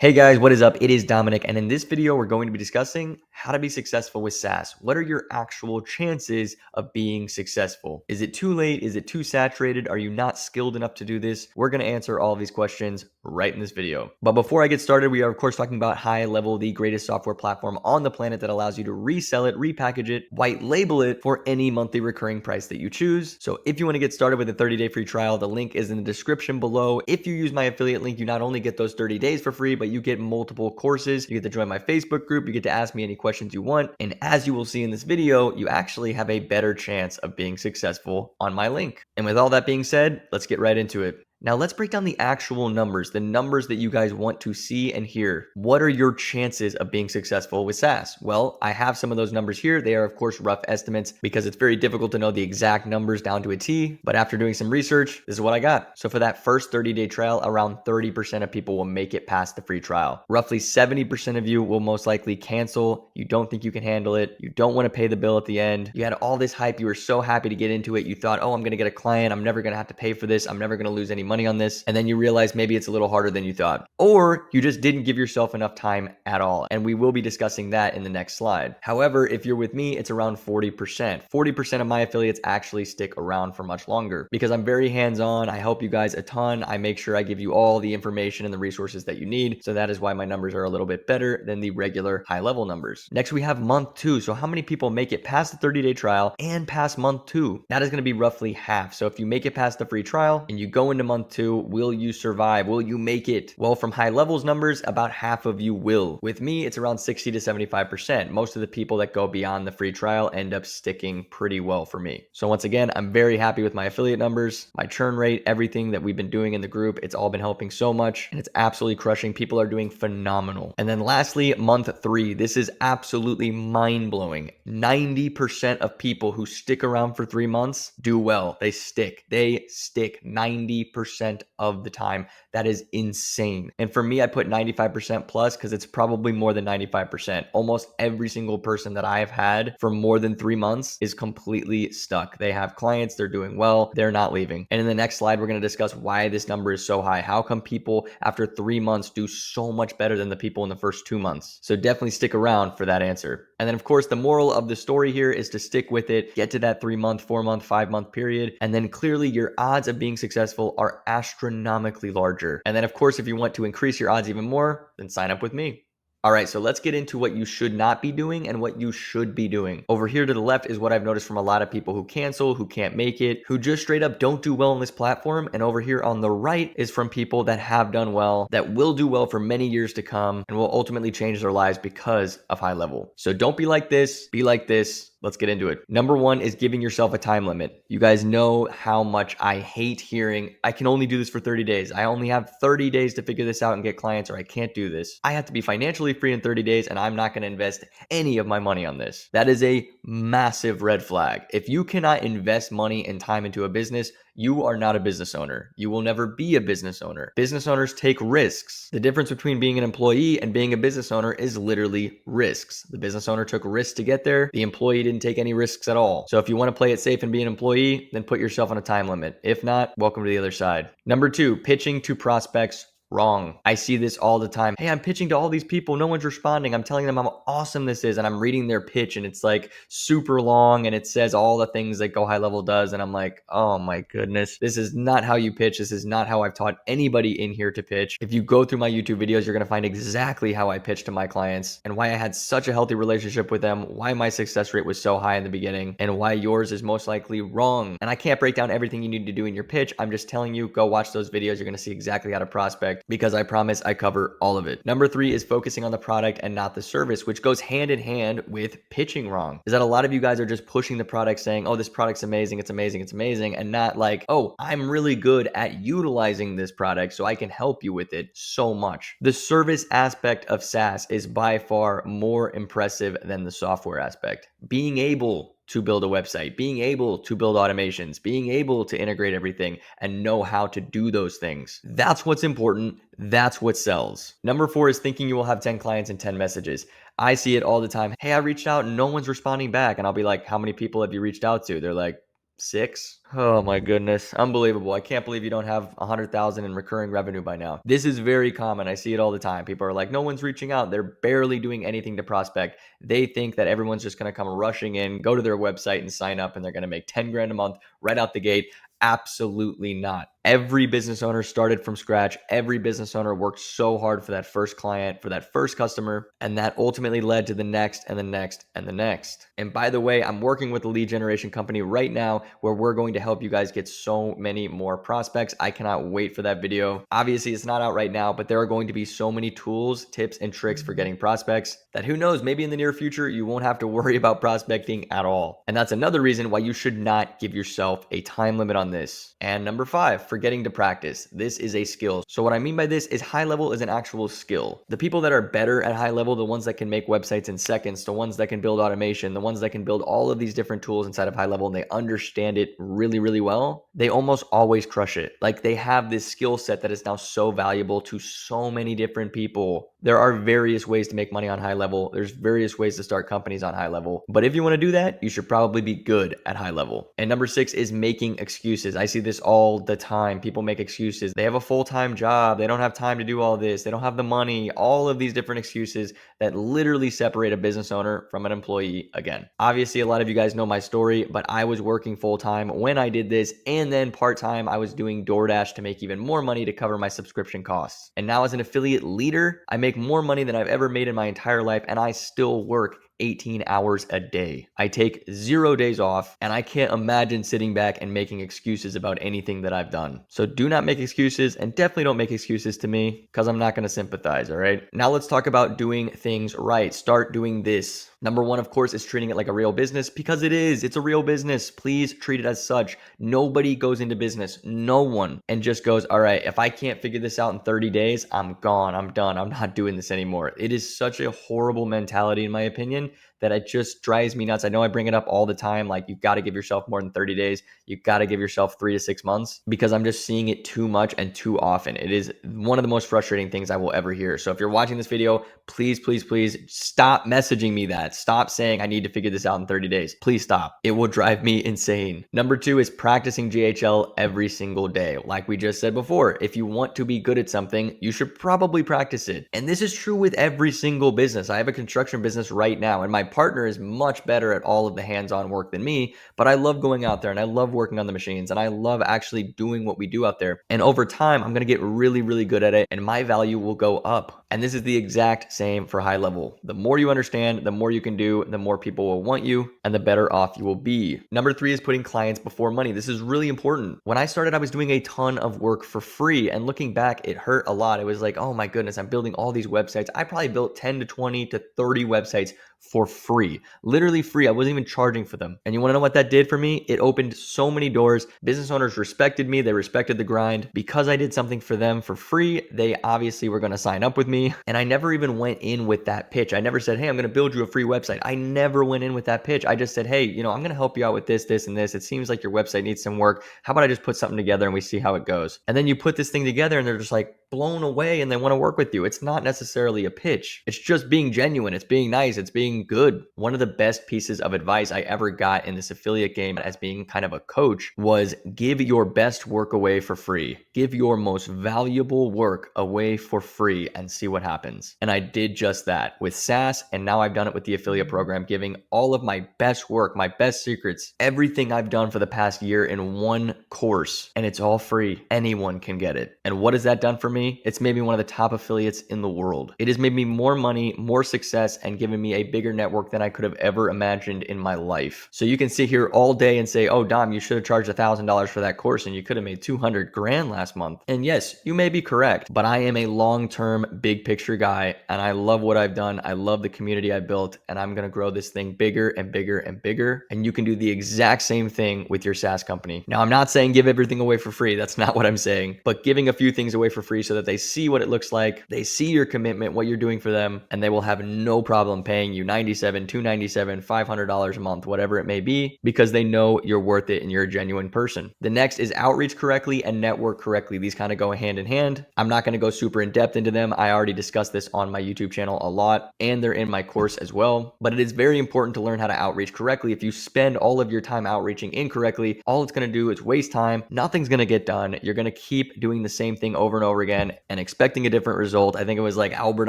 Hey guys, what is up? It is Dominic, and in this video, we're going to be discussing how to be successful with SaaS. What are your actual chances of being successful? Is it too late? Is it too saturated? Are you not skilled enough to do this? We're going to answer all of these questions right in this video. But before I get started, we are of course talking about HighLevel, the greatest software platform on the planet that allows you to resell it, repackage it, white label it for any monthly recurring price that you choose. So if you want to get started with a 30-day free trial, the link is in the description below. If you use my affiliate link, you not only get those 30 days for free, but you get multiple courses. You get to join my Facebook group. You get to ask me any questions you want. And as you will see in this video, you actually have a better chance of being successful on my link. And with all that being said, let's get right into it. Now let's break down the actual numbers, the numbers that you guys want to see and hear. What are your chances of being successful with SaaS? Well, I have some of those numbers here. They are of course rough estimates because it's very difficult to know the exact numbers down to a T, but after doing some research, this is what I got. So for that first 30-day trial, around 30% of people will make it past the free trial. Roughly 70% of you will most likely cancel. You don't think you can handle it. You don't want to pay the bill at the end. You had all this hype. You were so happy to get into it. You thought, oh, I'm going to get a client. I'm never going to have to pay for this. I'm never going to lose any money on this. And then you realize maybe it's a little harder than you thought, or you just didn't give yourself enough time at all. And we will be discussing that in the next slide. However, if you're with me, it's around 40%. 40% of my affiliates actually stick around for much longer because I'm very hands-on. I help you guys a ton. I make sure I give you all the information and the resources that you need. So that is why my numbers are a little bit better than the regular high-level numbers. Next, we have month 2. So how many people make it past the 30-day trial and past month 2? That is going to be roughly half. So if you make it past the free trial and you go into month 2, will you survive? Will you make it? Well, from HighLevel's numbers, about half of you will. With me, it's around 60 to 75%. Most of the people that go beyond the free trial end up sticking pretty well for me. So once again, I'm very happy with my affiliate numbers, my churn rate, everything that we've been doing in the group. It's all been helping so much and it's absolutely crushing. People are doing phenomenal. And then lastly, month 3. This is absolutely mind-blowing. 90% of people who stick around for 3 months do well. They stick 90% of the time. That is insane. And for me, I put 95% plus because it's probably more than 95%. Almost every single person that I have had for more than 3 months is completely stuck. They have clients, they're doing well, they're not leaving. And in the next slide, we're going to discuss why this number is so high. How come people after 3 months do so much better than the people in the first 2 months? So definitely stick around for that answer. And then of course, the moral of the story here is to stick with it, get to that 3-month, 4-month, 5-month period, and then clearly your odds of being successful are astronomically larger. And then of course, if you want to increase your odds even more, then sign up with me. All right, so let's get into what you should not be doing and what you should be doing. Over here to the left is what I've noticed from a lot of people who cancel, who can't make it, who just straight up don't do well on this platform. And over here on the right is from people that have done well, that will do well for many years to come, and will ultimately change their lives because of HighLevel. So don't be like this, be like this. Let's get into it. Number 1 is giving yourself a time limit. You guys know how much I hate hearing, I can only do this for 30 days. I only have 30 days to figure this out and get clients, or I can't do this. I have to be financially free in 30 days and I'm not going to invest any of my money on this. That is a massive red flag. If you cannot invest money and time into a business, you are not a business owner. You will never be a business owner. Business owners take risks. The difference between being an employee and being a business owner is literally risks. The business owner took risks to get there. The employee didn't take any risks at all. So if you want to play it safe and be an employee, then put yourself on a time limit. If not, welcome to the other side. Number 2, pitching to prospects. Wrong. I see this all the time. Hey, I'm pitching to all these people. No one's responding. I'm telling them how awesome this is. And I'm reading their pitch and it's like super long and it says all the things that GoHighLevel does. And I'm like, oh my goodness, this is not how you pitch. This is not how I've taught anybody in here to pitch. If you go through my YouTube videos, you're going to find exactly how I pitch to my clients and why I had such a healthy relationship with them, why my success rate was so high in the beginning, and why yours is most likely wrong. And I can't break down everything you need to do in your pitch. I'm just telling you, go watch those videos. You're going to see exactly how to prospect, because I promise I cover all of it. Number 3 is focusing on the product and not the service, which goes hand in hand with pitching wrong. Is that a lot of you guys are just pushing the product saying, oh, this product's amazing, it's amazing, it's amazing, and not like, oh, I'm really good at utilizing this product so I can help you with it so much. The service aspect of SaaS is by far more impressive than the software aspect. Being able to build a website, being able to build automations, being able to integrate everything and know how to do those things. That's what's important. That's what sells. Number 4 is thinking you will have 10 clients and 10 messages. I see it all the time. Hey, I reached out and no one's responding back. And I'll be like, how many people have you reached out to? They're like, 6. Oh my goodness. Unbelievable. I can't believe you don't have 100,000 in recurring revenue by now. This is very common. I see it all the time. People are like, no one's reaching out. They're barely doing anything to prospect. They think that everyone's just going to come rushing in, go to their website and sign up, and they're going to make 10 grand a month right out the gate. Absolutely not. Every business owner started from scratch. Every business owner worked so hard for that first client, for that first customer, and that ultimately led to the next and the next and the next. And by the way, I'm working with a lead generation company right now where we're going to help you guys get so many more prospects. I cannot wait for that video. Obviously, it's not out right now, but there are going to be so many tools, tips, and tricks for getting prospects that who knows, maybe in the near future, you won't have to worry about prospecting at all. And that's another reason why you should not give yourself a time limit on this. And number 5, forgetting to practice. This is a skill. So what I mean by this is high level is an actual skill. The people that are better at high level, the ones that can make websites in seconds, the ones that can build automation, the ones that can build all of these different tools inside of high level, and they understand it really, really well, they almost always crush it. Like they have this skill set that is now so valuable to so many different people. There are various ways to make money on high level. There's various ways to start companies on high level. But if you want to do that, you should probably be good at high level. And number 6 is making excuses. I see this all the time. People make excuses. They have a full-time job. They don't have time to do all this. They don't have the money. All of these different excuses that literally separate a business owner from an employee again. Obviously, a lot of you guys know my story, but I was working full-time when I did this. And then part-time, I was doing DoorDash to make even more money to cover my subscription costs. And now as an affiliate leader, I make more money than I've ever made in my entire life, and I still work 18 hours a day. I take 0 days off, and I can't imagine sitting back and making excuses about anything that I've done. So do not make excuses, and definitely don't make excuses to me because I'm not going to sympathize, all right? Now let's talk about doing things right. Start doing this. Number 1, of course, is treating it like a real business because it is. It's a real business. Please treat it as such. Nobody goes into business, no one, and just goes, all right, if I can't figure this out in 30 days, I'm gone. I'm done. I'm not doing this anymore. It is such a horrible mentality, in my opinion, that it just drives me nuts. I know I bring it up all the time. Like, you've got to give yourself more than 30 days. You've got to give yourself 3 to 6 months because I'm just seeing it too much and too often. It is one of the most frustrating things I will ever hear. So if you're watching this video, please, please, please stop messaging me that. Stop saying I need to figure this out in 30 days. Please stop. It will drive me insane. Number 2 is practicing GHL every single day. Like we just said before, if you want to be good at something, you should probably practice it. And this is true with every single business. I have a construction business right now, and my partner is much better at all of the hands-on work than me, but I love going out there and I love working on the machines and I love actually doing what we do out there. And over time, I'm going to get really, really good at it and my value will go up. And this is the exact same for high level. The more you understand, the more you can do, the more people will want you and the better off you will be. Number 3 is putting clients before money. This is really important. When I started, I was doing a ton of work for free, and looking back, it hurt a lot. It was like, oh my goodness, I'm building all these websites. I probably built 10 to 20 to 30 websites for free, literally free. I wasn't even charging for them. And you want to know what that did for me? It opened so many doors. Business owners respected me. They respected the grind. Because I did something for them for free, they obviously were going to sign up with me. And I never even went in with that pitch. I never said, hey, I'm going to build you a free website. I never went in with that pitch. I just said, hey, I'm going to help you out with this, this, and this. It seems like your website needs some work. How about I just put something together and we see how it goes? And then you put this thing together and they're just like blown away and they want to work with you. It's not necessarily a pitch. It's just being genuine. It's being nice. It's being good. One of the best pieces of advice I ever got in this affiliate game as being kind of a coach was give your best work away for free. Give your most valuable work away for free and see what happens. And I did just that with SaaS. And now I've done it with the affiliate program, giving all of my best work, my best secrets, everything I've done for the past year in one course. And it's all free. Anyone can get it. And what has that done for me? It's made me one of the top affiliates in the world. It has made me more money, more success, and given me a bigger network than I could have ever imagined in my life. So you can sit here all day and say, oh, Dom, you should have charged $1,000 for that course and you could have made 200 grand last month. And yes, you may be correct, but I am a long-term big picture guy and I love what I've done. I love the community I built and I'm going to grow this thing bigger and bigger and bigger. And you can do the exact same thing with your SaaS company. Now, I'm not saying give everything away for free. That's not what I'm saying, but giving a few things away for free so so that they see what it looks like, they see your commitment, what you're doing for them, and they will have no problem paying you $97, $297, $500 a month, whatever it may be, because they know you're worth it and you're a genuine person. The next is outreach correctly and network correctly. These kind of go hand in hand. I'm not going to go super in depth into them. I already discussed this on my YouTube channel a lot, and they're in my course as well. But it is very important to learn how to outreach correctly. If you spend all of your time outreaching incorrectly, all it's going to do is waste time. Nothing's going to get done. You're going to keep doing the same thing over and over again and expecting a different result. I think it was like Albert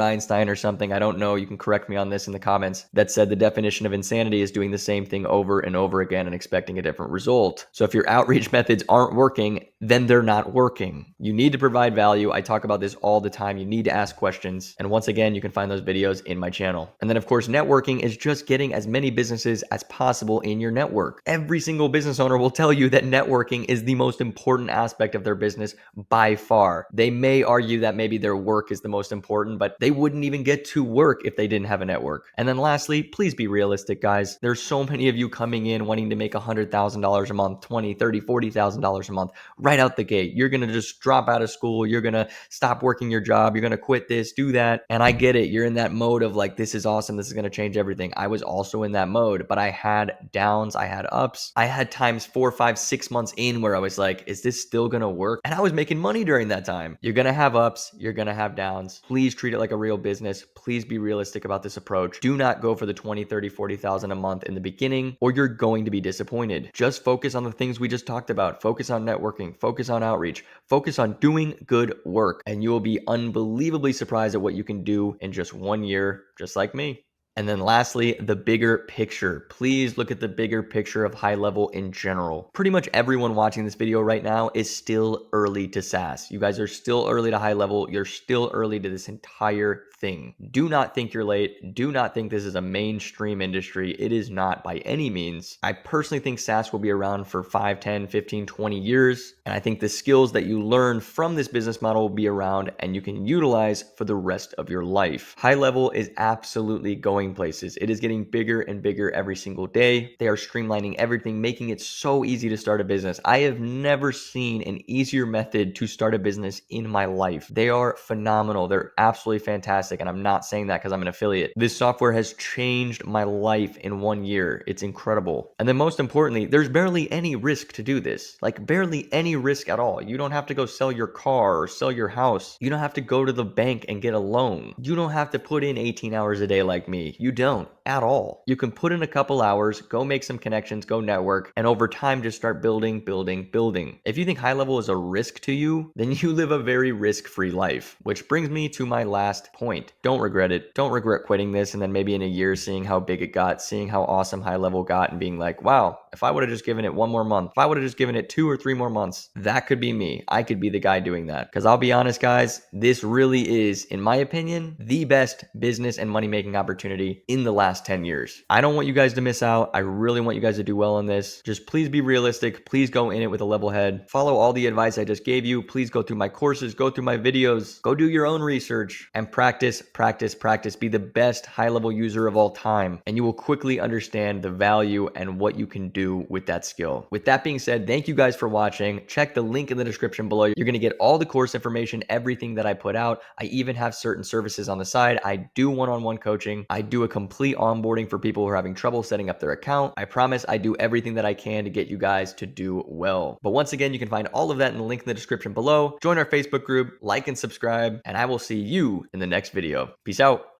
Einstein or something, I don't know, you can correct me on this in the comments, that said the definition of insanity is doing the same thing over and over again and expecting a different result. So if your outreach methods aren't working, then they're not working. You need to provide value. I talk about this all the time. You need to ask questions. And once again, you can find those videos in my channel. And then of course, networking is just getting as many businesses as possible in your network. Every single business owner will tell you that networking is the most important aspect of their business by far. They may argue that maybe their work is the most important, but they wouldn't even get to work if they didn't have a network. And then lastly, please be realistic, guys. There's so many of you coming in wanting to make $100,000 a month, $20,000, $30,000, $40,000 a month right out the gate. You're going to just drop out of school. You're going to stop working your job. You're going to quit this, do that. And I get it. You're in that mode of like, this is awesome. This is going to change everything. I was also in that mode, but I had downs. I had ups. I had times 4, 5, 6 months in where I was like, is this still going to work? And I was making money during that time. You're going to have ups. You're going to have downs. Please treat it like a real business. Please be realistic about this approach. Do not go for the 20, 30, 40,000 a month in the beginning, or you're going to be disappointed. Just focus on the things we just talked about. Focus on networking, focus on outreach, focus on doing good work, and you will be unbelievably surprised at what you can do in just 1 year, just like me. And then lastly, the bigger picture. Please look at the bigger picture of high level in general. Pretty much everyone watching this video right now is still early to SaaS. You guys are still early to high level. You're still early to this entire thing. Do not think you're late. Do not think this is a mainstream industry. It is not by any means. I personally think SaaS will be around for 5, 10, 15, 20 years. And I think the skills that you learn from this business model will be around and you can utilize for the rest of your life. High level is absolutely going places. It is getting bigger and bigger every single day. They are streamlining everything, making it so easy to start a business. I have never seen an easier method to start a business in my life. They are phenomenal. They're absolutely fantastic. And I'm not saying that because I'm an affiliate. This software has changed my life in 1 year. It's incredible. And then most importantly, there's barely any risk to do this. Like barely any risk at all. You don't have to go sell your car or sell your house. You don't have to go to the bank and get a loan. You don't have to put in 18 hours a day like me. You don't at all. You can put in a couple hours, go make some connections, go network, and over time just start building, building, building. If you think high level is a risk to you, then you live a very risk-free life, which brings me to my last point. Don't regret it. Don't regret quitting this and then maybe in a year seeing how big it got, seeing how awesome high level got and being like, wow, if I would have just given it 1 more month, if I would have just given it 2 or 3 more months, that could be me. I could be the guy doing that. Because I'll be honest, guys, this really is, in my opinion, the best business and money-making opportunity in the last 10 years. I don't want you guys to miss out. I really want you guys to do well on this. Just please be realistic. Please go in it with a level head. Follow all the advice I just gave you. Please go through my courses, go through my videos, go do your own research and practice, practice, practice. Be the best high-level user of all time. And you will quickly understand the value and what you can do with that skill. With that being said, thank you guys for watching. Check the link in the description below. You're going to get all the course information, everything that I put out. I even have certain services on the side. I do one-on-one coaching. I do a complete onboarding for people who are having trouble setting up their account. I promise I do everything that I can to get you guys to do well. But once again, you can find all of that in the link in the description below. Join our Facebook group, like and subscribe, and I will see you in the next video. Peace out.